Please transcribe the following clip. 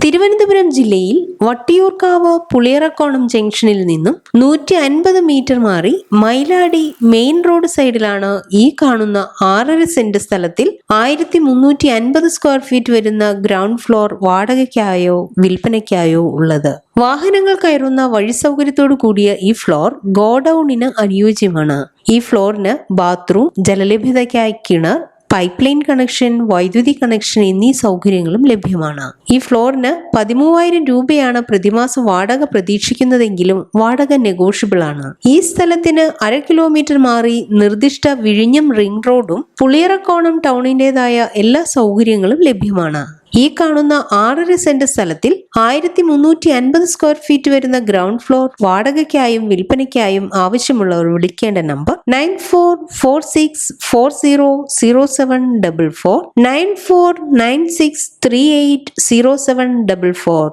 തിരുവനന്തപുരം ജില്ലയിൽ വട്ടിയൂർക്കാവ് പുളിയറക്കോണം ജംഗ്ഷനിൽ നിന്നും 150 മീറ്റർ മാറി മൈലാടി മെയിൻ റോഡ് സൈഡിലാണ് ഈ കാണുന്ന 6.5 സെന്റ് സ്ഥലത്തിൽ 1350 സ്ക്വയർ ഫീറ്റ് വരുന്ന ഗ്രൗണ്ട് ഫ്ലോർ വാടകയ്ക്കായോ വിൽപ്പനയ്ക്കായോ ഉള്ളത്. വാഹനങ്ങൾ കയറുന്ന വഴി സൗകര്യത്തോടു കൂടിയ ഈ ഫ്ലോർ ഗോഡൌണിന് അനുയോജ്യമാണ്. ഈ ഫ്ലോറിന് ബാത്റൂം, ജലലഭ്യതയ്ക്കായി കിണർ, പൈപ്പ് ലൈൻ കണക്ഷൻ, വൈദ്യുതി കണക്ഷൻ എന്നീ സൗകര്യങ്ങളും ലഭ്യമാണ്. ഈ ഫ്ലോറിന് 13,000 രൂപയാണ് പ്രതിമാസ വാടക പ്രതീക്ഷിക്കുന്നതെങ്കിലും വാടക നെഗോഷ്യബിൾ ആണ്. ഈ സ്ഥലത്തിന് 1/2 കിലോമീറ്റർ മാറി നിർദ്ദിഷ്ട വിഴിഞ്ഞം റിംഗ് റോഡും പുളിയറക്കോണം ടൗണിന്റേതായ എല്ലാ സൗകര്യങ്ങളും ലഭ്യമാണ്. ഈ കാണുന്ന 6.5 സെന്റ് സ്ഥലത്തിൽ 1350 സ്ക്വയർ ഫീറ്റ് വരുന്ന ഗ്രൗണ്ട് ഫ്ലോർ വാടകയ്ക്കായും വിൽപ്പനയ്ക്കായും ആവശ്യമുള്ളവർ വിളിക്കേണ്ട നമ്പർ 9446400744 9496380744.